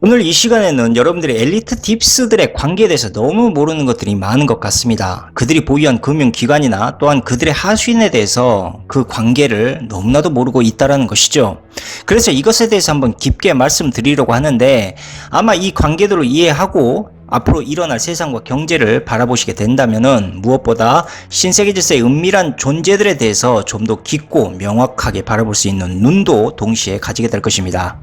오늘 이 시간에는 여러분들이 엘리트 딥스들의 관계에 대해서 너무 모르는 것들이 많은 것 같습니다. 그들이 보유한 금융기관이나 또한 그들의 하수인에 대해서 그 관계를 너무나도 모르고 있다는 것이죠. 그래서 이것에 대해서 한번 깊게 말씀드리려고 하는데, 아마 이 관계들을 이해하고 앞으로 일어날 세상과 경제를 바라보시게 된다면은 무엇보다 신세계 질서의 은밀한 존재들에 대해서 좀 더 깊고 명확하게 바라볼 수 있는 눈도 동시에 가지게 될 것입니다.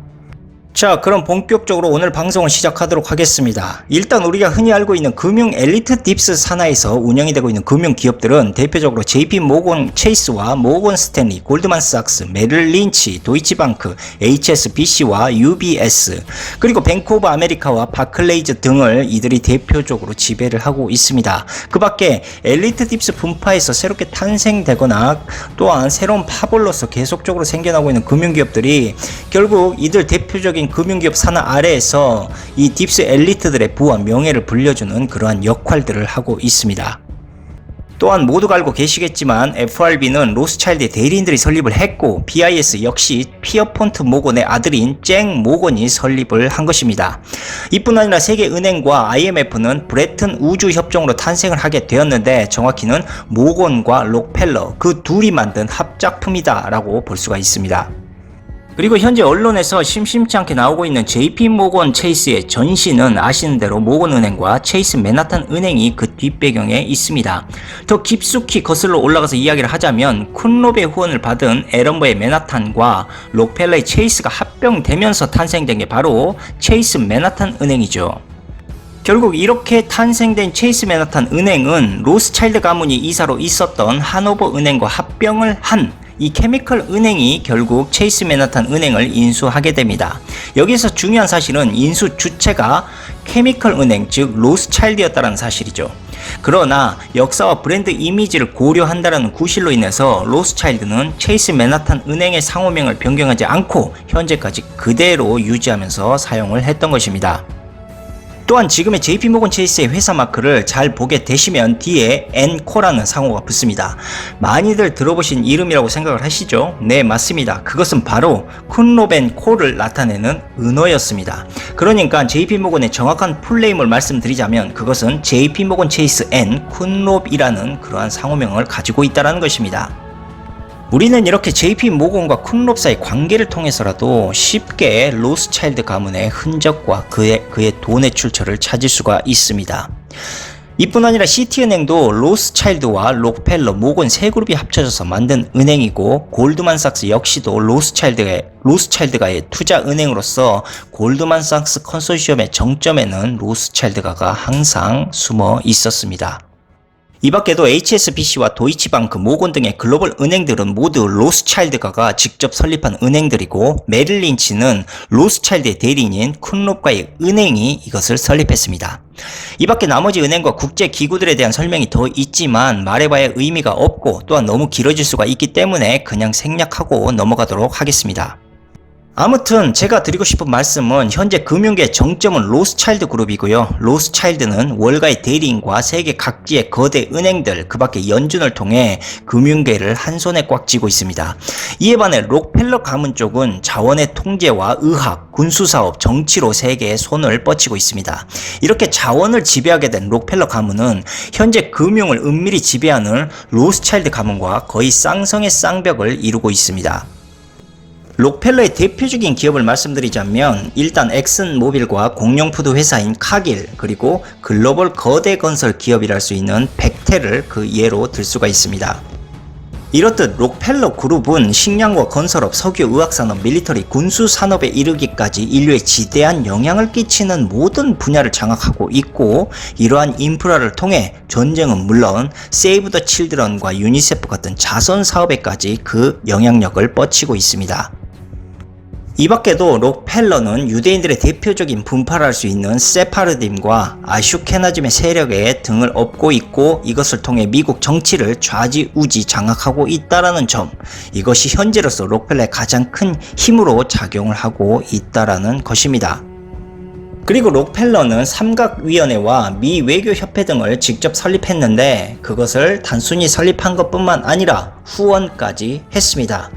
자, 그럼 본격적으로 오늘 방송을 시작하도록 하겠습니다. 일단 우리가 흔히 알고 있는 금융 엘리트 딥스 산하에서 운영이 되고 있는 금융 기업들은 대표적으로 JP 모건 체이스와 모건 스탠리, 골드만삭스, 메릴 린치, 도이치방크, HSBC와 UBS, 그리고 뱅크 오브 아메리카와 바클레이즈 등을 이들이 대표적으로 지배를 하고 있습니다. 그 밖에 엘리트 딥스 분파에서 새롭게 탄생되거나 또한 새로운 파벌로서 계속적으로 생겨나고 있는 금융기업들이 결국 이들 대표적인 금융기업 산하 아래에서 이 딥스 엘리트들의 부와 명예를 불려주는 그러한 역할들을 하고 있습니다. 또한 모두가 알고 계시겠지만 FRB는 로스차일드의 대리인들이 설립을 했고, BIS 역시 피어폰트 모건의 아들인 잭 모건이 설립을 한 것입니다. 이뿐 아니라 세계은행과 IMF는 브레튼 우주협정으로 탄생을 하게 되었는데, 정확히는 모건과 록펠러 그 둘이 만든 합작품이다 라고 볼 수가 있습니다. 그리고 현재 언론에서 심심치 않게 나오고 있는 JP 모건 체이스의 전신은 아시는 대로 모건은행과 체이스 맨하탄 은행이 그 뒷배경에 있습니다. 더 깊숙이 거슬러 올라가서 이야기를 하자면 쿤롭의 후원을 받은 에런버의 맨하탄과 록펠러의 체이스가 합병되면서 탄생된 게 바로 체이스 맨하탄 은행이죠. 결국 이렇게 탄생된 체이스 맨하탄 은행은 로스차일드 가문이 이사로 있었던 하노버 은행과 합병을 한 이 케미컬 은행이 결국 체이스 맨하탄 은행을 인수하게 됩니다. 여기서 중요한 사실은 인수 주체가 케미컬 은행, 즉 로스차일드였다는 사실이죠. 그러나 역사와 브랜드 이미지를 고려한다는 구실로 인해서 로스차일드는 체이스 맨하탄 은행의 상호명을 변경하지 않고 현재까지 그대로 유지하면서 사용을 했던 것입니다. 또한 지금의 JP모건 체이스의 회사 마크를 잘 보게 되시면 뒤에 N코라는 상호가 붙습니다. 많이들 들어보신 이름이라고 생각을 하시죠? 네, 맞습니다. 그것은 바로 쿤롭 앤 코를 나타내는 은어였습니다. 그러니까 JP모건의 정확한 풀네임을 말씀드리자면 그것은 JP모건 체이스 앤 쿤롭이라는 그러한 상호명을 가지고 있다는 것입니다. 우리는 이렇게 JP 모건과 쿤롭 사이 관계를 통해서라도 쉽게 로스차일드 가문의 흔적과 그의 돈의 출처를 찾을 수가 있습니다. 이뿐 아니라 시티은행도 로스차일드와 록펠러, 모건 세 그룹이 합쳐져서 만든 은행이고, 골드만삭스 역시도 로스차일드가의 투자은행으로서 골드만삭스 컨소시엄의 정점에는 로스차일드가가 항상 숨어 있었습니다. 이 밖에도 HSBC와 도이치방크, 모건 등의 글로벌 은행들은 모두 로스차일드가가 직접 설립한 은행들이고, 메릴 린치는 로스차일드의 대리인인 쿤롭과의 은행이 이것을 설립했습니다. 이 밖에 나머지 은행과 국제기구들에 대한 설명이 더 있지만 말해봐야 의미가 없고 또한 너무 길어질 수가 있기 때문에 그냥 생략하고 넘어가도록 하겠습니다. 아무튼 제가 드리고 싶은 말씀은 현재 금융계 정점은 로스차일드 그룹이고요. 로스차일드는 월가의 대리인과 세계 각지의 거대 은행들, 그 밖에 연준을 통해 금융계를 한 손에 꽉 쥐고 있습니다. 이에 반해 록펠러 가문 쪽은 자원의 통제와 의학, 군수사업, 정치로 세계에 손을 뻗치고 있습니다. 이렇게 자원을 지배하게 된 록펠러 가문은 현재 금융을 은밀히 지배하는 로스차일드 가문과 거의 쌍성의 쌍벽을 이루고 있습니다. 록펠러의 대표적인 기업을 말씀드리자면 일단 엑슨모빌과 공룡푸드 회사인 카길, 그리고 글로벌 거대 건설 기업이랄 수 있는 벡텔을 그 예로 들 수가 있습니다. 이렇듯 록펠러 그룹은 식량과 건설업, 석유, 의학산업, 밀리터리, 군수산업에 이르기까지 인류에 지대한 영향을 끼치는 모든 분야를 장악하고 있고, 이러한 인프라를 통해 전쟁은 물론 세이브 더 칠드런과 유니세프 같은 자선 사업에까지 그 영향력을 뻗치고 있습니다. 이 밖에도 록펠러는 유대인들의 대표적인 분파를 할 수 있는 세파르딤과 아슈케나즘의 세력에 등을 업고 있고, 이것을 통해 미국 정치를 좌지우지 장악하고 있다라는 점, 이것이 현재로서 록펠러의 가장 큰 힘으로 작용을 하고 있다라는 것입니다. 그리고 록펠러는 삼각위원회와 미 외교협회 등을 직접 설립했는데, 그것을 단순히 설립한 것뿐만 아니라 후원까지 했습니다.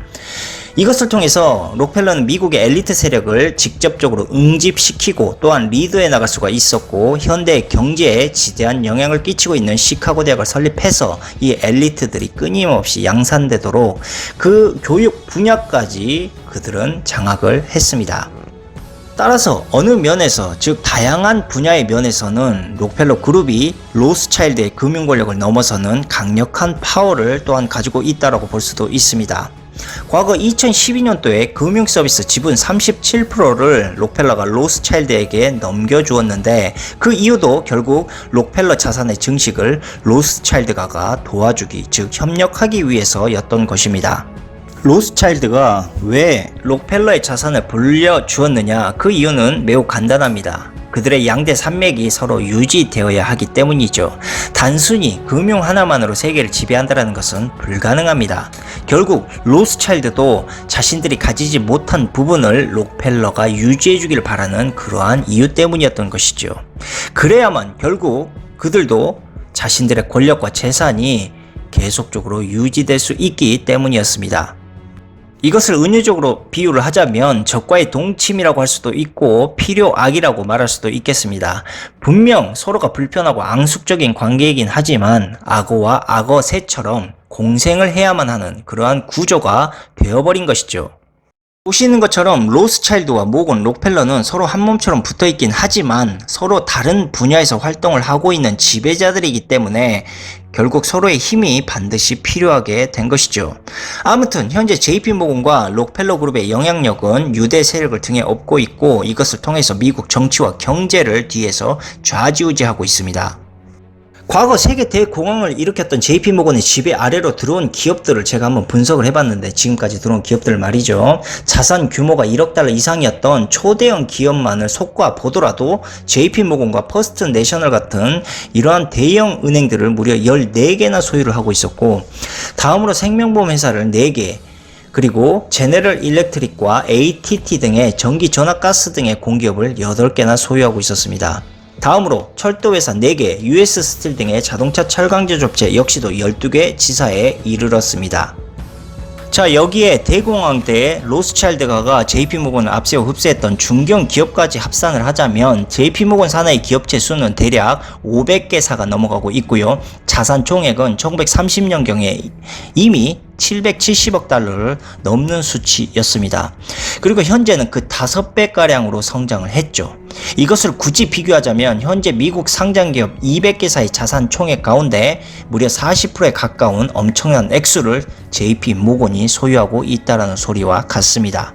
이것을 통해서 록펠러는 미국의 엘리트 세력을 직접적으로 응집시키고 또한 리드해 나갈 수가 있었고, 현대 경제에 지대한 영향을 끼치고 있는 시카고 대학을 설립해서 이 엘리트들이 끊임없이 양산되도록 그 교육 분야까지 그들은 장악을 했습니다. 따라서 어느 면에서, 즉 다양한 분야의 면에서는 록펠러 그룹이 로스차일드의 금융 권력을 넘어서는 강력한 파워를 또한 가지고 있다고 볼 수도 있습니다. 과거 2012년도에 금융 서비스 지분 37%를 록펠러가 로스차일드에게 넘겨주었는데, 그 이유도 결국 록펠러 자산의 증식을 로스차일드가 도와주기, 즉 협력하기 위해서였던 것입니다. 로스차일드가 왜 록펠러의 자산을 불려주었느냐? 그 이유는 매우 간단합니다. 그들의 양대 산맥이 서로 유지되어야 하기 때문이죠. 단순히 금융 하나만으로 세계를 지배한다는 것은 불가능합니다. 결국 로스차일드도 자신들이 가지지 못한 부분을 록펠러가 유지해주길 바라는 그러한 이유 때문이었던 것이죠. 그래야만 결국 그들도 자신들의 권력과 재산이 계속적으로 유지될 수 있기 때문이었습니다. 이것을 은유적으로 비유를 하자면 적과의 동침이라고 할 수도 있고 필요악이라고 말할 수도 있겠습니다. 분명 서로가 불편하고 앙숙적인 관계이긴 하지만 악어와 악어 새처럼 공생을 해야만 하는 그러한 구조가 되어버린 것이죠. 보시는 것처럼 로스차일드와 모건, 록펠러는 서로 한 몸처럼 붙어있긴 하지만 서로 다른 분야에서 활동을 하고 있는 지배자들이기 때문에 결국 서로의 힘이 반드시 필요하게 된 것이죠. 아무튼 현재 JP모건과 록펠러 그룹의 영향력은 유대 세력을 등에 업고 있고, 이것을 통해서 미국 정치와 경제를 뒤에서 좌지우지하고 있습니다. 과거 세계 대공황을 일으켰던 JP모건의 지배 아래로 들어온 기업들을 제가 한번 분석을 해봤는데, 지금까지 들어온 기업들 말이죠. 자산 규모가 1억 달러 이상이었던 초대형 기업만을 속과 보더라도 JP모건과 퍼스트 내셔널 같은 이러한 대형 은행들을 무려 14개나 소유를 하고 있었고, 다음으로 생명보험 회사를 4개, 그리고 제네럴 일렉트릭과 ATT 등의 전기 전화 가스 등의 공기업을 8개나 소유하고 있었습니다. 다음으로 철도회사 4개, US 스틸 등의 자동차 철강제 업체 역시도 12개 지사에 이르렀습니다. 자, 여기에 대공황 때 로스차일드가가 JP모건을 앞세워 흡수했던 중견 기업까지 합산을 하자면 JP모건 산하의 기업체 수는 대략 500개사가 넘어가고 있고요. 자산 총액은 1930년경에 이미 770억 달러를 넘는 수치였습니다. 그리고 현재는 그 5배가량으로 성장을 했죠. 이것을 굳이 비교하자면 현재 미국 상장기업 200개사의 자산 총액 가운데 무려 40%에 가까운 엄청난 액수를 JP모건이 소유하고 있다는 소리와 같습니다.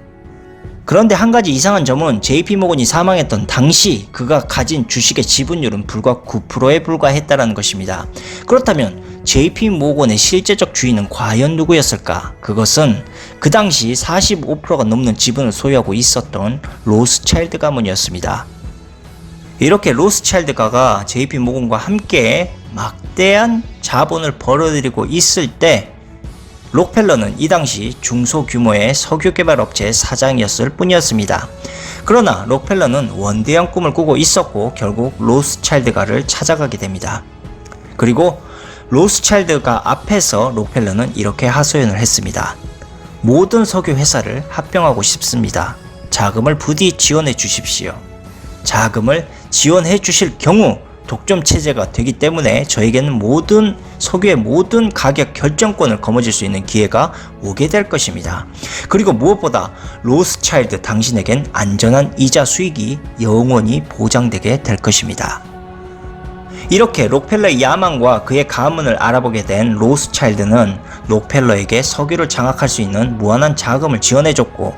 그런데 한 가지 이상한 점은 JP모건이 사망했던 당시 그가 가진 주식의 지분율은 불과 9%에 불과했다는 것입니다. 그렇다면 JP모건의 실제적 주인은 과연 누구였을까? 그것은 그 당시 45%가 넘는 지분을 소유하고 있었던 로스차일드 가문이었습니다. 이렇게 로스차일드가가 JP모건과 함께 막대한 자본을 벌어들이고 있을 때 록펠러는 이 당시 중소규모의 석유개발업체의 사장이었을 뿐이었습니다. 그러나 록펠러는 원대한 꿈을 꾸고 있었고 결국 로스차일드가를 찾아가게 됩니다. 그리고 로스차일드가 앞에서 록펠러는 이렇게 하소연을 했습니다. 모든 석유 회사를 합병하고 싶습니다. 자금을 부디 지원해 주십시오. 자금을 지원해 주실 경우 독점 체제가 되기 때문에 저에게는 석유의 모든 가격 결정권을 거머쥘 수 있는 기회가 오게 될 것입니다. 그리고 무엇보다 로스차일드 당신에겐 안전한 이자 수익이 영원히 보장되게 될 것입니다. 이렇게 록펠러의 야망과 그의 가문을 알아보게 된 로스차일드는 록펠러에게 석유를 장악할 수 있는 무한한 자금을 지원해줬고,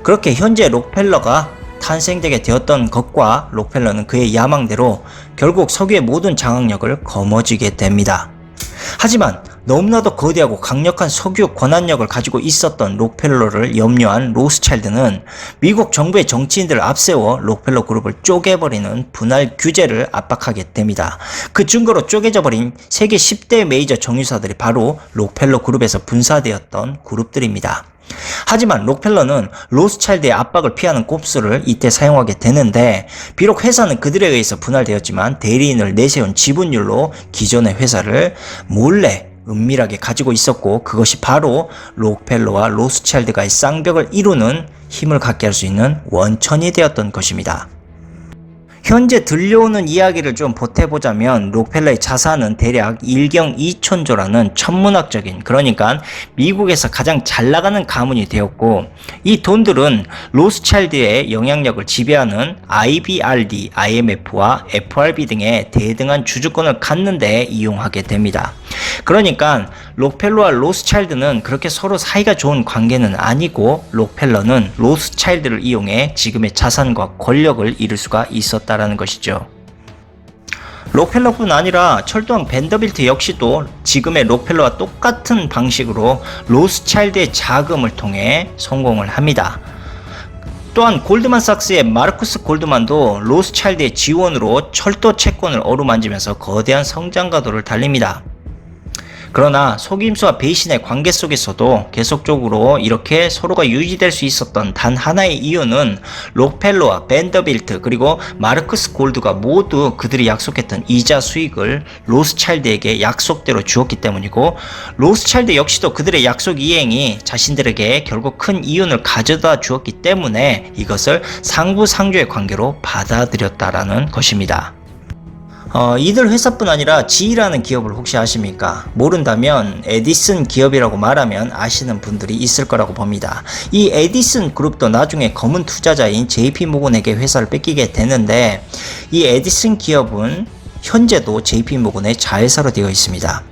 그렇게 현재 록펠러가 탄생되게 되었던 것과 록펠러는 그의 야망대로 결국 석유의 모든 장악력을 거머쥐게 됩니다. 하지만 너무나도 거대하고 강력한 석유 권한력을 가지고 있었던 록펠러를 염려한 로스차일드는 미국 정부의 정치인들을 앞세워 록펠러 그룹을 쪼개버리는 분할 규제를 압박하게 됩니다. 그 증거로 쪼개져 버린 세계 10대 메이저 정유사들이 바로 록펠러 그룹에서 분사되었던 그룹들입니다. 하지만 록펠러는 로스차일드의 압박을 피하는 꼼수를 이때 사용하게 되는데, 비록 회사는 그들에 의해서 분할되었지만 대리인을 내세운 지분율로 기존의 회사를 몰래 은밀하게 가지고 있었고, 그것이 바로 록펠러와 로스차일드가의 쌍벽을 이루는 힘을 갖게 할 수 있는 원천이 되었던 것입니다. 현재 들려오는 이야기를 좀 보태보자면 록펠러의 자산은 대략 1경 2천조라는 천문학적인, 그러니까 미국에서 가장 잘 나가는 가문이 되었고, 이 돈들은 로스차일드의 영향력을 지배하는 IBRD, IMF와 FRB 등의 대등한 주주권을 갖는 데 이용하게 됩니다. 그러니까 록펠러와 로스차일드는 그렇게 서로 사이가 좋은 관계는 아니고, 록펠러는 로스차일드를 이용해 지금의 자산과 권력을 이룰 수가 있었다라는 것이죠. 록펠러뿐 아니라 철도왕 벤더빌트 역시도 지금의 록펠러와 똑같은 방식으로 로스차일드의 자금을 통해 성공을 합니다. 또한 골드만삭스의 마르쿠스 골드만도 로스차일드의 지원으로 철도 채권을 어루만지면서 거대한 성장가도를 달립니다. 그러나 속임수와 배신의 관계 속에서도 계속적으로 이렇게 서로가 유지될 수 있었던 단 하나의 이유는 록펠러와 벤더빌트 그리고 마르쿠스 골드가 모두 그들이 약속했던 이자 수익을 로스차일드에게 약속대로 주었기 때문이고, 로스차일드 역시도 그들의 약속 이행이 자신들에게 결국 큰 이윤을 가져다 주었기 때문에 이것을 상부상조의 관계로 받아들였다라는 것입니다. 이들 회사뿐 아니라 G라는 기업을 혹시 아십니까? 모른다면 에디슨 기업이라고 말하면 아시는 분들이 있을 거라고 봅니다. 이 에디슨 그룹도 나중에 검은 투자자인 JP모건에게 회사를 뺏기게 되는데, 이 에디슨 기업은 현재도 JP모건의 자회사로 되어 있습니다.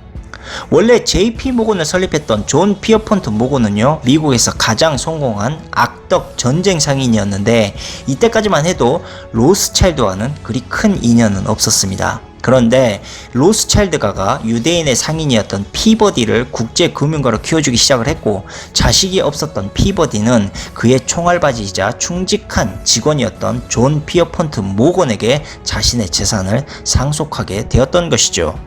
원래 JP모건을 설립했던 존 피어폰트 모건은요, 미국에서 가장 성공한 악덕 전쟁 상인이었는데 이때까지만 해도 로스차일드와는 그리 큰 인연은 없었습니다. 그런데 로스차일드가가 유대인의 상인이었던 피버디를 국제금융가로 키워주기 시작을 했고, 자식이 없었던 피버디는 그의 총알바지이자 충직한 직원이었던 존 피어폰트 모건에게 자신의 재산을 상속하게 되었던 것이죠.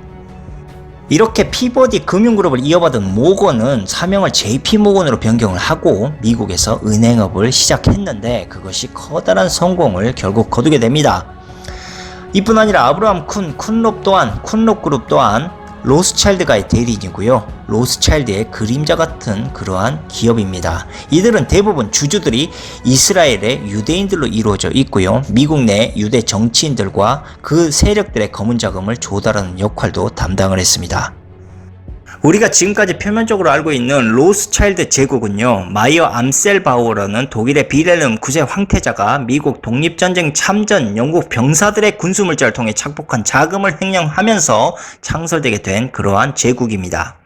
이렇게 피버디 금융그룹을 이어받은 모건은 사명을 JP모건으로 변경을 하고 미국에서 은행업을 시작했는데, 그것이 커다란 성공을 결국 거두게 됩니다. 이뿐 아니라 아브라함 쿤롭 그룹 또한 로스차일드가의 대리인이고요. 로스차일드의 그림자 같은 그러한 기업입니다. 이들은 대부분 주주들이 이스라엘의 유대인들로 이루어져 있고요. 미국 내 유대 정치인들과 그 세력들의 검은 자금을 조달하는 역할도 담당을 했습니다. 우리가 지금까지 표면적으로 알고 있는 로스차일드 제국은요, 마이어 암셀바우어라는 독일의 비렐름 9세 황태자가 미국 독립전쟁 참전 영국 병사들의 군수물자를 통해 착복한 자금을 횡령하면서 창설되게 된 그러한 제국입니다.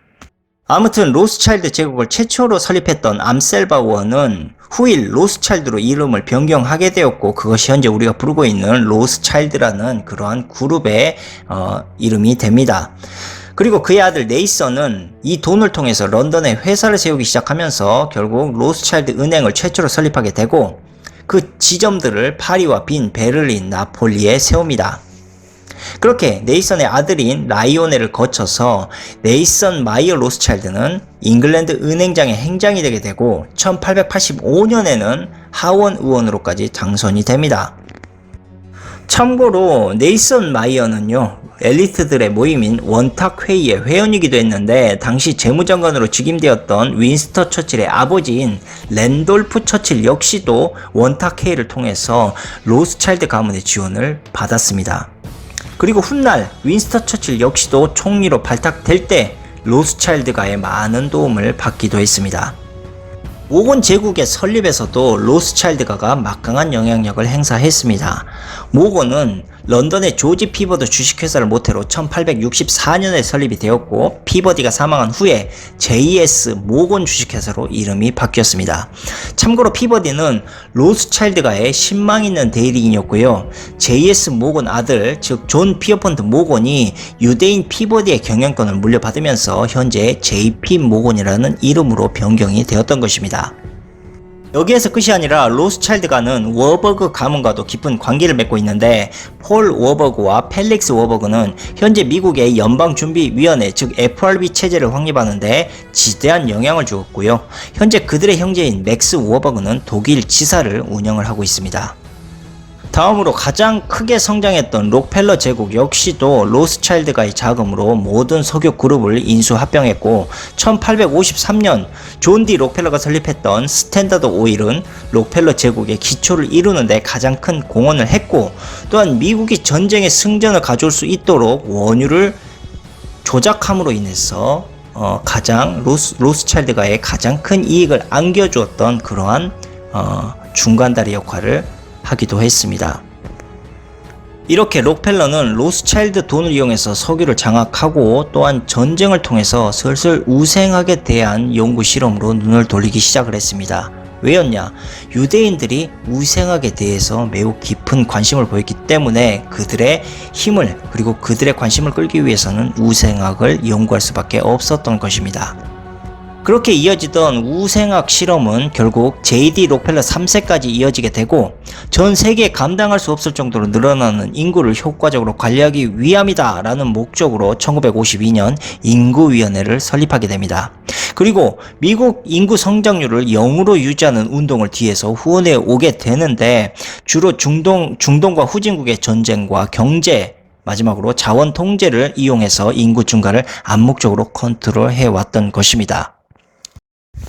아무튼 로스차일드 제국을 최초로 설립했던 암셀바우어는 후일 로스차일드로 이름을 변경하게 되었고, 그것이 현재 우리가 부르고 있는 로스차일드라는 그러한 그룹의 이름이 됩니다. 그리고 그의 아들 네이선은 이 돈을 통해서 런던에 회사를 세우기 시작하면서 결국 로스차일드 은행을 최초로 설립하게 되고, 그 지점들을 파리와 빈, 베를린, 나폴리에 세웁니다. 그렇게 네이선의 아들인 라이오넬을 거쳐서 네이선 마이어 로스차일드는 잉글랜드 은행장의 행장이 되게 되고 1885년에는 하원 의원으로까지 당선이 됩니다. 참고로 네이선 마이어는요, 엘리트들의 모임인 원탁 회의의 회원이기도 했는데, 당시 재무장관으로 즉임되었던 윈스턴 처칠의 아버지인 랜돌프 처칠 역시도 원탁 회의를 통해서 로스차일드 가문의 지원을 받았습니다. 그리고 훗날 윈스턴 처칠 역시도 총리로 발탁될 때 로스차일드가의 많은 도움을 받기도 했습니다. 모건 제국의 설립에서도 로스차일드가가 막강한 영향력을 행사했습니다. 모건은 런던의 조지 피버드 주식회사를 모태로 1864년에 설립이 되었고, 피버디가 사망한 후에 JS 모건 주식회사로 이름이 바뀌었습니다. 참고로 피버디는 로스차일드가의 신망 있는 대리인이었고요. JS 모건 아들, 즉 존 피어폰트 모건이 유대인 피버디의 경영권을 물려받으면서 현재 JP 모건이라는 이름으로 변경이 되었던 것입니다. 여기에서 끝이 아니라 로스차일드가는 워버그 가문과도 깊은 관계를 맺고 있는데, 폴 워버그와 펠릭스 워버그는 현재 미국의 연방준비위원회 즉 FRB 체제를 확립하는데 지대한 영향을 주었고요. 현재 그들의 형제인 맥스 워버그는 독일 지사를 운영을 하고 있습니다. 다음으로 가장 크게 성장했던 록펠러 제국 역시도 로스차일드가의 자금으로 모든 석유 그룹을 인수합병했고 1853년 존 디 록펠러가 설립했던 스탠다드 오일은 록펠러 제국의 기초를 이루는데 가장 큰 공헌을 했고 또한 미국이 전쟁의 승전을 가져올 수 있도록 원유를 조작함으로 인해서 가장 로스차일드가의 가장 큰 이익을 안겨주었던 그러한 중간다리 역할을 하기도 했습니다. 이렇게 록펠러는 로스차일드 돈을 이용해서 석유를 장악하고 또한 전쟁을 통해서 슬슬 우생학에 대한 연구 실험으로 눈을 돌리기 시작을 했습니다. 왜였냐? 유대인들이 우생학에 대해서 매우 깊은 관심을 보였기 때문에 그들의 힘을 그리고 그들의 관심을 끌기 위해서는 우생학을 연구할 수밖에 없었던 것입니다. 그렇게 이어지던 우생학 실험은 결국 J.D. 록펠러 3세까지 이어지게 되고 전 세계에 감당할 수 없을 정도로 늘어나는 인구를 효과적으로 관리하기 위함이다 라는 목적으로 1952년 인구위원회를 설립하게 됩니다. 그리고 미국 인구 성장률을 0으로 유지하는 운동을 뒤에서 후원해 오게 되는데 주로 중동과 후진국의 전쟁과 경제 마지막으로 자원 통제를 이용해서 인구 증가를 암묵적으로 컨트롤해 왔던 것입니다.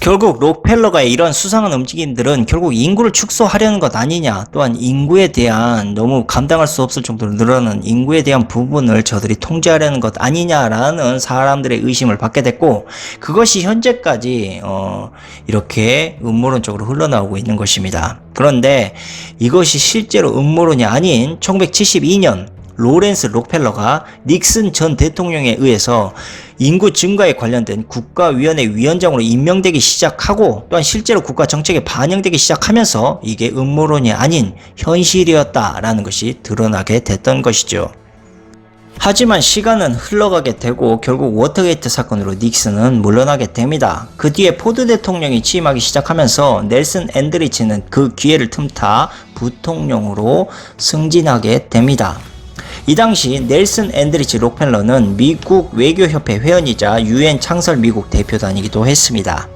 결국 록펠러가의 이런 수상한 움직임들은 결국 인구를 축소하려는 것 아니냐, 또한 인구에 대한 너무 감당할 수 없을 정도로 늘어나는 인구에 대한 부분을 저들이 통제하려는 것 아니냐라는 사람들의 의심을 받게 됐고 그것이 현재까지 이렇게 음모론적으로 흘러나오고 있는 것입니다. 그런데 이것이 실제로 음모론이 아닌 1972년 로렌스 록펠러가 닉슨 전 대통령에 의해서 인구 증가에 관련된 국가위원회 위원장으로 임명되기 시작하고 또한 실제로 국가 정책에 반영되기 시작하면서 이게 음모론이 아닌 현실이었다라는 것이 드러나게 됐던 것이죠. 하지만 시간은 흘러가게 되고 결국 워터게이트 사건으로 닉슨은 물러나게 됩니다. 그 뒤에 포드 대통령이 취임하기 시작하면서 넬슨 앤드리치는 그 기회를 틈타 부통령으로 승진하게 됩니다. 이 당시 넬슨 앤드리치 록펠러는 미국 외교협회 회원이자 UN 창설 미국 대표단이기도 했습니다.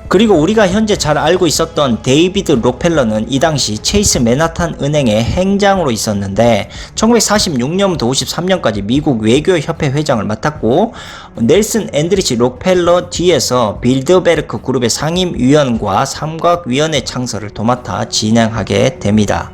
그리고 우리가 현재 잘 알고 있었던 데이비드 록펠러는 이 당시 체이스 맨하탄 은행의 행장으로 있었는데 1946년부터 53년까지 미국 외교협회 회장을 맡았고 넬슨 앤드리치 록펠러 뒤에서 빌더베르크 그룹의 상임위원과 삼각위원회 창설을 도맡아 진행하게 됩니다.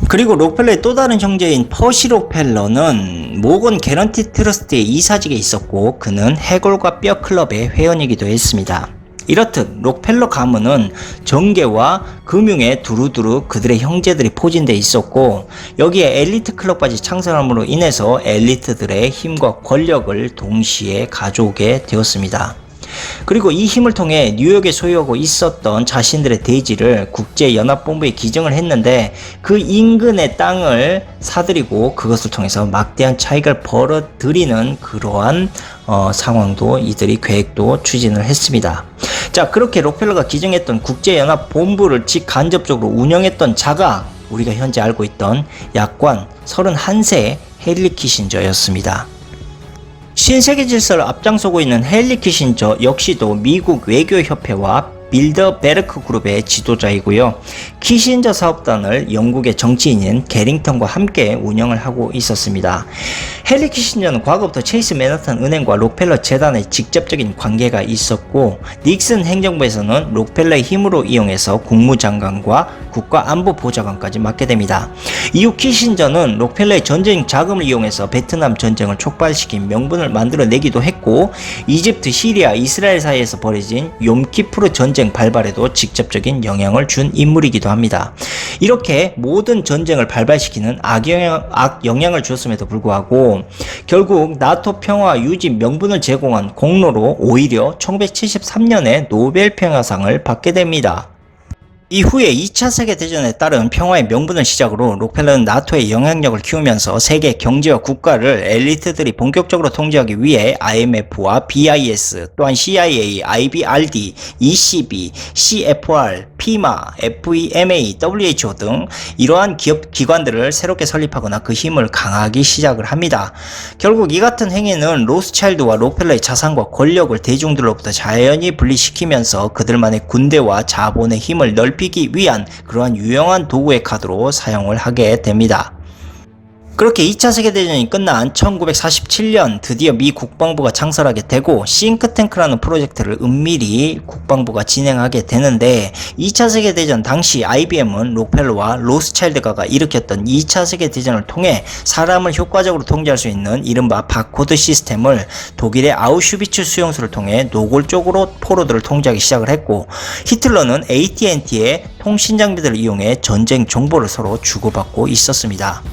그리고 록펠러의 또 다른 형제인 퍼시 록펠러는 모건 개런티 트러스트의 이사직에 있었고 그는 해골과 뼈 클럽의 회원이기도 했습니다. 이렇듯 록펠러 가문은 정계와 금융에 두루두루 그들의 형제들이 포진되어 있었고 여기에 엘리트 클럽까지 창설함으로 인해서 엘리트들의 힘과 권력을 동시에 가져오게 되었습니다. 그리고 이 힘을 통해 뉴욕에 소유하고 있었던 자신들의 대지를 국제연합본부에 기증을 했는데 그 인근의 땅을 사들이고 그것을 통해서 막대한 차익을 벌어들이는 그러한 상황도 이들이 계획도 추진을 했습니다. 자, 그렇게 록펠러가 기증했던 국제연합본부를 직간접적으로 운영했던 자가 우리가 현재 알고 있던 약관 31세의 헨리 키신저였습니다. 신세계 질서를 앞장서고 있는 헨리 키신저 역시도 미국 외교협회와 빌더베르크 그룹의 지도자이고요. 키신저 사업단을 영국의 정치인인 게링턴과 함께 운영을 하고 있었습니다. 헨리 키신저는 과거부터 체이스 맨하탄 은행과 록펠러 재단의 직접적인 관계가 있었고 닉슨 행정부에서는 록펠러의 힘으로 이용해서 국무장관과 국가안보보좌관까지 맡게 됩니다. 이후 키신저는 록펠러의 전쟁 자금을 이용해서 베트남 전쟁을 촉발시킨 명분을 만들어내기도 했고 이집트, 시리아, 이스라엘 사이에서 벌어진 욤키프르 전쟁 발발에도 직접적인 영향을 준 인물이기도 합니다. 이렇게 모든 전쟁을 발발시키는 악영향을 주었음에도 불구하고 결국 나토 평화 유지 명분을 제공한 공로로 오히려 1973년에 노벨 평화상을 받게 됩니다. 이후에 2차 세계대전에 따른 평화의 명분을 시작으로 록펠러는 나토의 영향력을 키우면서 세계 경제와 국가를 엘리트들이 본격적으로 통제하기 위해 IMF와 BIS, 또한 CIA, IBRD, ECB, CFR, 피마, FEMA, WHO 등 이러한 기관들을 새롭게 설립하거나 그 힘을 강하기 시작을 합니다. 결국 이 같은 행위는 로스차일드와 록펠러의 자산과 권력을 대중들로부터 자연히 분리시키면서 그들만의 군대와 자본의 힘을 넓히기 넓히기 위한 그러한 유용한 도구의 카드로 사용을 하게 됩니다. 그렇게 2차 세계대전이 끝난 1947년 드디어 미 국방부가 창설하게 되고 싱크탱크라는 프로젝트를 은밀히 국방부가 진행하게 되는데 2차 세계대전 당시 IBM은 록펠러와 로스차일드가가 일으켰던 2차 세계대전을 통해 사람을 효과적으로 통제할 수 있는 이른바 바코드 시스템을 독일의 아우슈비츠 수용소를 통해 노골적으로 포로들을 통제하기 시작을 했고 히틀러는 AT&T의 통신 장비들을 이용해 전쟁 정보를 서로 주고받고 있었습니다.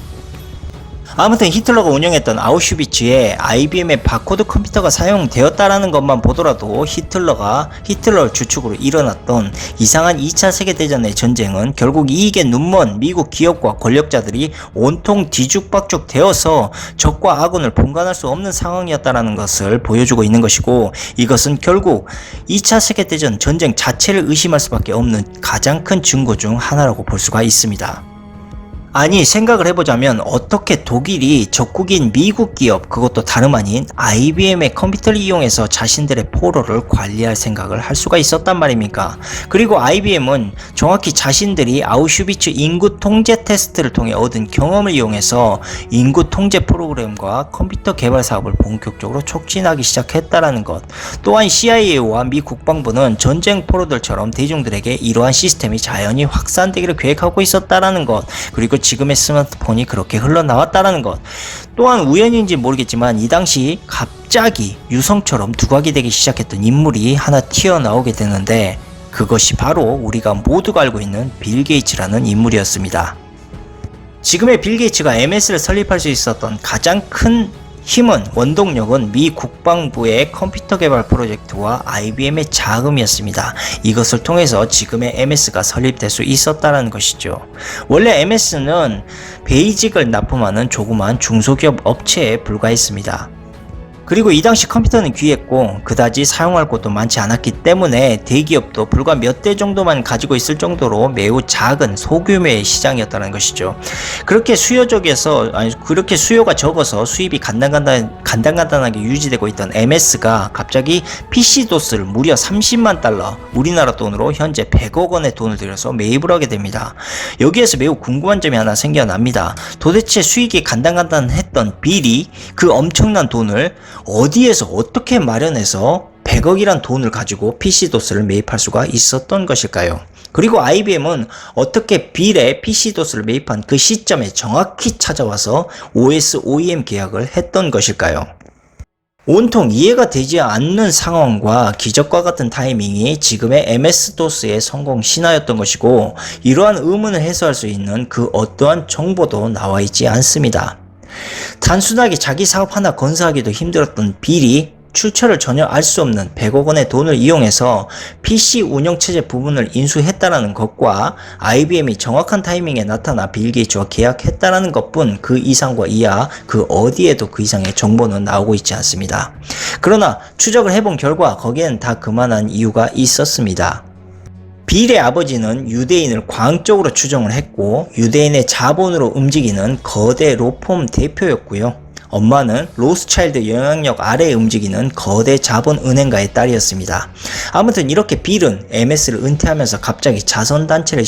아무튼 히틀러가 운영했던 아우슈비츠에 IBM의 바코드 컴퓨터가 사용되었다라는 것만 보더라도 히틀러를 주축으로 일어났던 이상한 2차 세계대전의 전쟁은 결국 이익에 눈먼 미국 기업과 권력자들이 온통 뒤죽박죽 되어서 적과 아군을 분간할 수 없는 상황이었다라는 것을 보여주고 있는 것이고, 이것은 결국 2차 세계대전 전쟁 자체를 의심할 수밖에 없는 가장 큰 증거 중 하나라고 볼 수가 있습니다. 아니, 생각을 해보자면 어떻게 독일이 적국인 미국 기업, 그것도 다름 아닌 IBM의 컴퓨터를 이용해서 자신들의 포로를 관리할 생각을 할 수가 있었단 말입니까? 그리고 IBM은 정확히 자신들이 아우슈비츠 인구 통제 테스트를 통해 얻은 경험을 이용해서 인구 통제 프로그램과 컴퓨터 개발 사업을 본격적으로 촉진하기 시작했다라는 것. 또한 CIA와 미 국방부는 전쟁 포로들처럼 대중들에게 이러한 시스템이 자연히 확산되기를 계획하고 있었다라는 것. 그리고 지금의 스마트폰이 그렇게 흘러나왔다라는 것. 또한 우연인지 모르겠지만 이 당시 갑자기 유성처럼 두각이 되기 시작했던 인물이 하나 튀어나오게 되는데, 그것이 바로 우리가 모두가 알고 있는 빌 게이츠라는 인물이었습니다. 지금의 빌 게이츠가 MS를 설립할 수 있었던 가장 큰 힘은, 원동력은 미 국방부의 컴퓨터 개발 프로젝트와 IBM의 자금이었습니다. 이것을 통해서 지금의 MS가 설립될 수 있었다는 것이죠. 원래 MS는 베이직을 납품하는 조그마한 중소기업 업체에 불과했습니다. 그리고 이 당시 컴퓨터는 귀했고 그다지 사용할 곳도 많지 않았기 때문에 대기업도 불과 몇 대 정도만 가지고 있을 정도로 매우 작은 소규모의 시장이었다는 것이죠. 그렇게 그렇게 수요가 적어서 수입이 간단간단하게 유지되고 있던 MS가 갑자기 PC도스를 무려 30만 달러, 우리나라 돈으로 현재 100억 원의 돈을 들여서 매입을 하게 됩니다. 여기에서 매우 궁금한 점이 하나 생겨납니다. 도대체 수익이 간단간단했던 빌이 그 엄청난 돈을 어디에서 어떻게 마련해서 100억이란 돈을 가지고 PC도스를 매입할 수가 있었던 것일까요? 그리고 IBM은 어떻게 빌의 PC도스를 매입한 그 시점에 정확히 찾아와서 OS OEM 계약을 했던 것일까요? 온통 이해가 되지 않는 상황과 기적과 같은 타이밍이 지금의 MS-DOS의 성공 신화였던 것이고, 이러한 의문을 해소할 수 있는 그 어떠한 정보도 나와 있지 않습니다. 단순하게 자기 사업 하나 건설하기도 힘들었던 빌이 출처를 전혀 알 수 없는 100억 원의 돈을 이용해서 PC 운영체제 부분을 인수했다라는 것과 IBM이 정확한 타이밍에 나타나 빌 게이츠와 계약했다라는 것뿐 그 이상과 이하 그 어디에도 그 이상의 정보는 나오고 있지 않습니다. 그러나 추적을 해본 결과 거기엔 다 그만한 이유가 있었습니다. 빌의 아버지는 유대인을 광적으로 추종을 했고 유대인의 자본으로 움직이는 거대 로펌 대표였고요. 엄마는 로스차일드 영향력 아래에 움직이는 거대 자본은행가의 딸이었습니다. 아무튼 이렇게 빌은 MS를 은퇴하면서 갑자기 자선단체를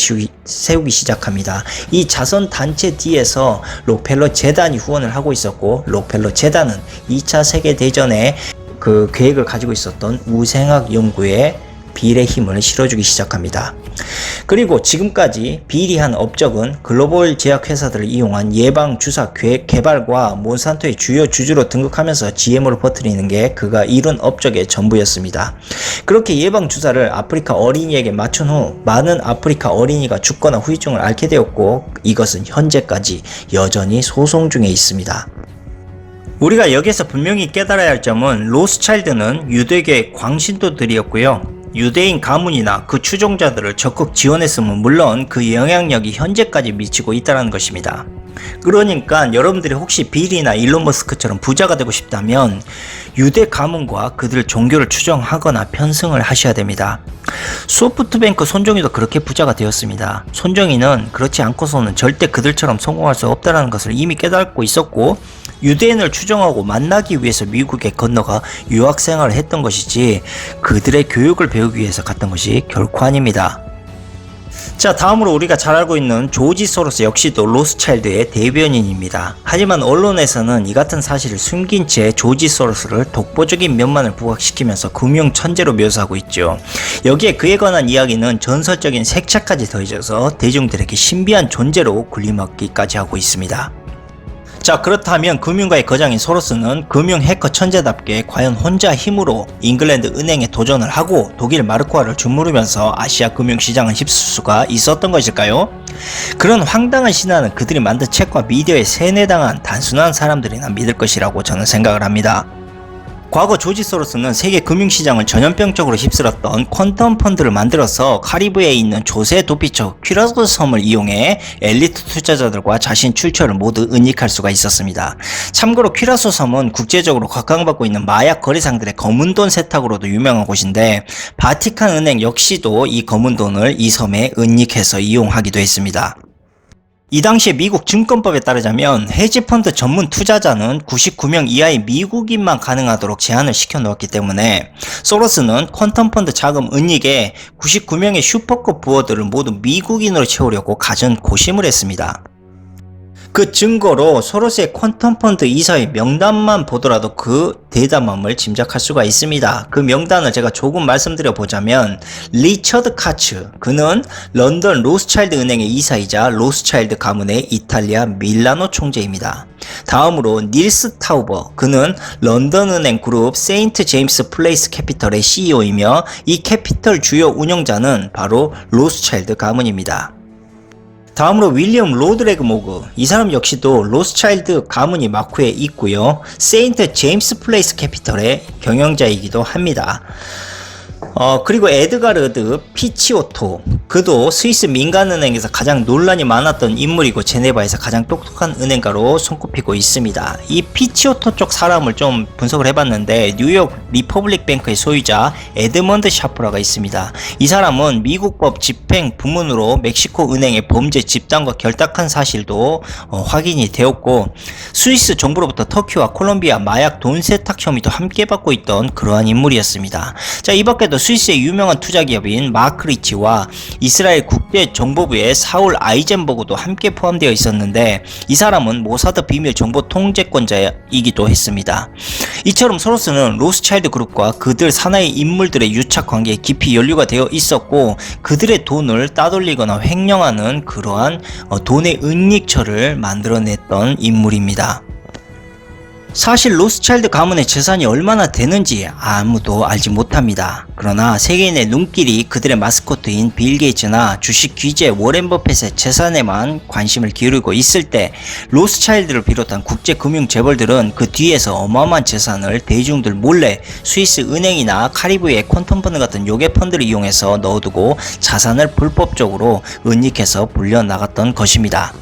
세우기 시작합니다. 이 자선단체 뒤에서 록펠러 재단이 후원을 하고 있었고, 록펠러 재단은 2차 세계대전에 그 계획을 가지고 있었던 우생학 연구에 빌의 힘을 실어주기 시작합니다. 그리고 지금까지 빌이 한 업적은 글로벌 제약회사들을 이용한 예방주사 개발과 몬산토의 주요 주주로 등극하면서 GM으로 퍼뜨리는 게 그가 이룬 업적의 전부였습니다. 그렇게 예방주사를 아프리카 어린이에게 맞춘 후 많은 아프리카 어린이가 죽거나 후유증을 앓게 되었고, 이것은 현재까지 여전히 소송 중에 있습니다. 우리가 여기서 분명히 깨달아야 할 점은 로스차일드는 유대계 광신도들이었고요. 유대인 가문이나 그 추종자들을 적극 지원했으면 물론 그 영향력이 현재까지 미치고 있다는 것입니다. 그러니까 여러분들이 혹시 빌이나 일론 머스크처럼 부자가 되고 싶다면 유대 가문과 그들 종교를 추종하거나 편승을 하셔야 됩니다. 소프트뱅크 손정희도 그렇게 부자가 되었습니다. 손정희는 그렇지 않고서는 절대 그들처럼 성공할 수 없다는 것을 이미 깨닫고 있었고, 유대인을 추종하고 만나기 위해서 미국에 건너가 유학생활을 했던 것이지 그들의 교육을 배우기 위해서 갔던 것이 결코 아닙니다. 자, 다음으로 우리가 잘 알고 있는 조지 소로스 역시도 로스차일드의 대변인입니다. 하지만 언론에서는 이 같은 사실을 숨긴 채 조지 소로스를 독보적인 면만을 부각시키면서 금융 천재로 묘사하고 있죠. 여기에 그에 관한 이야기는 전설적인 색채까지 더해져서 대중들에게 신비한 존재로 군림하기까지 하고 있습니다. 자, 그렇다면 금융가의 거장인 소로스는 금융 해커 천재답게 과연 혼자 힘으로 잉글랜드 은행에 도전을 하고 독일 마르크화를 주무르면서 아시아 금융시장을 휩쓸 수가 있었던 것일까요? 그런 황당한 신화는 그들이 만든 책과 미디어에 세뇌당한 단순한 사람들이나 믿을 것이라고 저는 생각을 합니다. 과거 조지 소로스는 세계 금융시장을 전염병적으로 휩쓸었던 퀀텀 펀드를 만들어서 카리브해에 있는 조세 도피처 퀴라소 섬을 이용해 엘리트 투자자들과 자신 출처를 모두 은닉할 수가 있었습니다. 참고로 퀴라소 섬은 국제적으로 각광받고 있는 마약 거래상들의 검은돈 세탁으로도 유명한 곳인데 바티칸 은행 역시도 이 검은돈을 이 섬에 은닉해서 이용하기도 했습니다. 이 당시에 미국 증권법에 따르자면 헤지펀드 전문 투자자는 99명 이하의 미국인만 가능하도록 제한을 시켜 놓았기 때문에 소로스는 퀀텀펀드 자금 은닉에 99명의 슈퍼급 부호들을 모두 미국인으로 채우려고 갖은 고심을 했습니다. 그 증거로 소로스의 퀀텀펀드 이사의 명단만 보더라도 그 대담함을 짐작할 수가 있습니다. 그 명단을 제가 조금 말씀드려 보자면 리처드 카츠, 그는 런던 로스차일드 은행의 이사이자 로스차일드 가문의 이탈리아 밀라노 총재입니다. 다음으로 닐스 타우버, 그는 런던 은행 그룹 세인트 제임스 플레이스 캐피털의 CEO이며 이 캐피털 주요 운영자는 바로 로스차일드 가문입니다. 다음으로 윌리엄 로드레그 모그, 이 사람 역시도 로스차일드 가문이 마쿠에 있고요. 세인트 제임스 플레이스 캐피털의 경영자이기도 합니다. 그리고 에드가르드 피치오토, 그도 스위스 민간은행에서 가장 논란이 많았던 인물이고 제네바에서 가장 똑똑한 은행가로 손꼽히고 있습니다. 이 피치오토 쪽 사람을 좀 분석을 해봤는데 뉴욕 리퍼블릭 뱅크의 소유자 에드먼드 샤프라가 있습니다. 이 사람은 미국법 집행 부문으로 멕시코 은행의 범죄 집단과 결탁한 사실도 확인이 되었고 스위스 정부로부터 터키와 콜롬비아 마약 돈 세탁 혐의도 함께 받고 있던 그러한 인물이었습니다. 자, 이 밖에도 스위스의 유명한 투자기업인 마크리치와 이스라엘 국제정보부의 사울 아이젠버그도 함께 포함되어 있었는데 이 사람은 모사드 비밀 정보 통제권자이기도 했습니다. 이처럼 소로스는 로스차일드 그룹과 그들 산하의 인물들의 유착 관계에 깊이 연루가 되어 있었고 그들의 돈을 따돌리거나 횡령하는 그러한 돈의 은닉처를 만들어냈던 인물입니다. 사실 로스차일드 가문의 재산이 얼마나 되는지 아무도 알지 못합니다. 그러나 세계인의 눈길이 그들의 마스코트인 빌 게이츠나 주식 귀재 워렌 버핏의 재산에만 관심을 기울이고 있을 때 로스차일드를 비롯한 국제 금융 재벌들은 그 뒤에서 어마어마한 재산을 대중들 몰래 스위스 은행이나 카리브해의 퀀텀펀드 같은 요괴 펀드를 이용해서 넣어두고 자산을 불법적으로 은닉해서 불려나갔던 것입니다.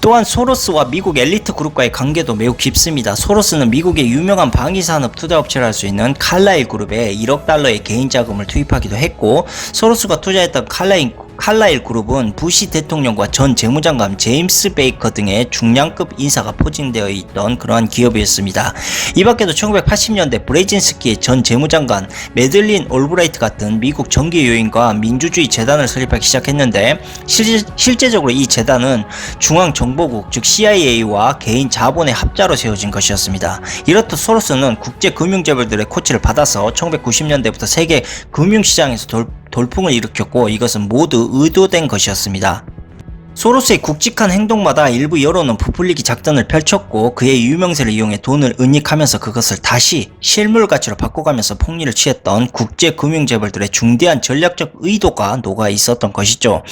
또한 소로스와 미국 엘리트 그룹과의 관계도 매우 깊습니다. 소로스는 미국의 유명한 방위산업 투자업체를 할 수 있는 칼라일 그룹에 1억 달러의 개인 자금을 투입하기도 했고 소로스가 투자했던 칼라일 그룹은 부시 대통령과 전 재무장관 제임스 베이커 등의 중량급 인사가 포진되어 있던 그러한 기업이었습니다. 이 밖에도 1980년대 브레진스키의 전 재무장관 매들린 올브라이트 같은 미국 정계 요인과 민주주의 재단을 설립하기 시작했는데 실제적으로 이 재단은 중앙정보국 즉 CIA와 개인 자본의 합자로 세워진 것이었습니다. 이렇듯 소로스는 국제 금융재벌들의 코치를 받아서 1990년대부터 세계 금융시장에서 돌풍을 일으켰고 이것은 모두 의도된 것이었습니다. 소로스의 굵직한 행동마다 일부 여론은 부풀리기 작전을 펼쳤고 그의 유명세를 이용해 돈을 은닉하면서 그것을 다시 실물 가치로 바꿔가면서 폭리를 취했던 국제 금융재벌들의 중대한 전략적 의도가 녹아 있었던 것이죠.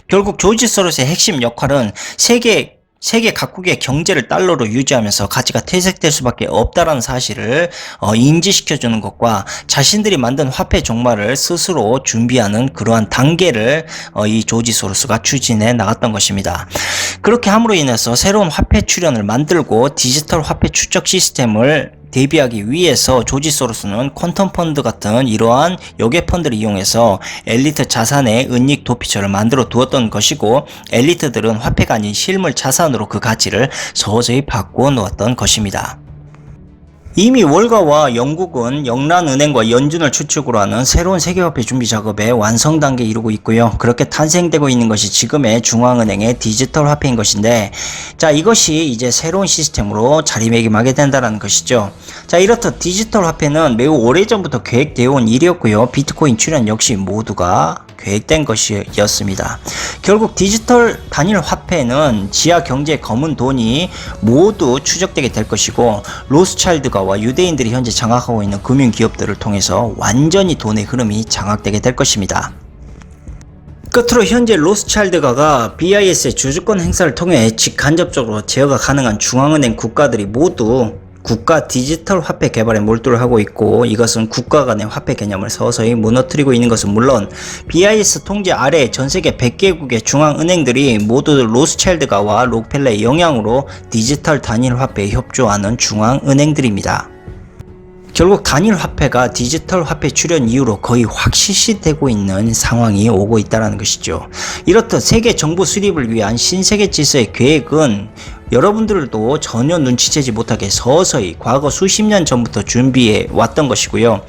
결국 조지 소로스의 핵심 역할은 세계 각국의 경제를 달러로 유지하면서 가치가 퇴색될 수밖에 없다는 사실을 인지시켜주는 것과 자신들이 만든 화폐 종말을 스스로 준비하는 그러한 단계를 이 조지 소로스가 추진해 나갔던 것입니다. 그렇게 함으로 인해서 새로운 화폐 출현을 만들고 디지털 화폐 추적 시스템을 대비하기 위해서 조지 소로스는 퀀텀 펀드 같은 이러한 요괴 펀드를 이용해서 엘리트 자산의 은닉 도피처를 만들어 두었던 것이고 엘리트들은 화폐가 아닌 실물 자산으로 그 가치를 서서히 바꾸어 놓았던 것입니다. 이미 월가와 영국은 영란은행과 연준을 추측으로 하는 새로운 세계화폐 준비 작업에 완성 단계에 이르고 있고요. 그렇게 탄생되고 있는 것이 지금의 중앙은행의 디지털 화폐인 것인데, 자, 이것이 이제 새로운 시스템으로 자리매김하게 된다는 것이죠. 자, 이렇듯 디지털 화폐는 매우 오래전부터 계획되어 온 일이었고요. 비트코인 출현 역시 모두가 계획된 것이었습니다. 결국 디지털 단일 화폐는 지하 경제의 검은 돈이 모두 추적되게 될 것이고, 로스차일드가와 유대인들이 현재 장악하고 있는 금융 기업들을 통해서 완전히 돈의 흐름이 장악되게 될 것입니다. 끝으로 현재 로스차일드가가 BIS의 주주권 행사를 통해 직간접적으로 제어가 가능한 중앙은행 국가들이 모두 국가 디지털 화폐 개발에 몰두를 하고 있고, 이것은 국가 간의 화폐 개념을 서서히 무너뜨리고 있는 것은 물론 BIS 통제 아래 전세계 100개국의 중앙은행들이 모두 로스차일드가와 록펠러의 영향으로 디지털 단일 화폐에 협조하는 중앙은행들입니다. 결국 단일 화폐가 디지털 화폐 출현 이후로 거의 확실시되고 있는 상황이 오고 있다는 것이죠. 이렇듯 세계 정부 수립을 위한 신세계 질서의 계획은 여러분들도 전혀 눈치채지 못하게 서서히 과거 수십 년 전부터 준비해 왔던 것이고요.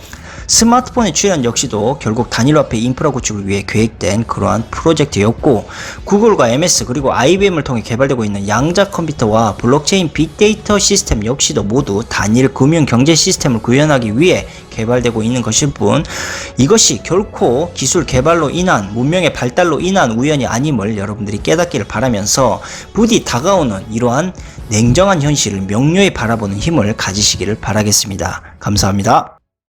스마트폰의 출현 역시도 결국 단일화폐 인프라 구축을 위해 계획된 그러한 프로젝트였고, 구글과 MS 그리고 IBM을 통해 개발되고 있는 양자 컴퓨터와 블록체인 빅데이터 시스템 역시도 모두 단일 금융 경제 시스템을 구현하기 위해 개발되고 있는 것일 뿐, 이것이 결코 기술 개발로 인한 문명의 발달로 인한 우연이 아님을 여러분들이 깨닫기를 바라면서 부디 다가오는 이러한 냉정한 현실을 명료히 바라보는 힘을 가지시기를 바라겠습니다. 감사합니다.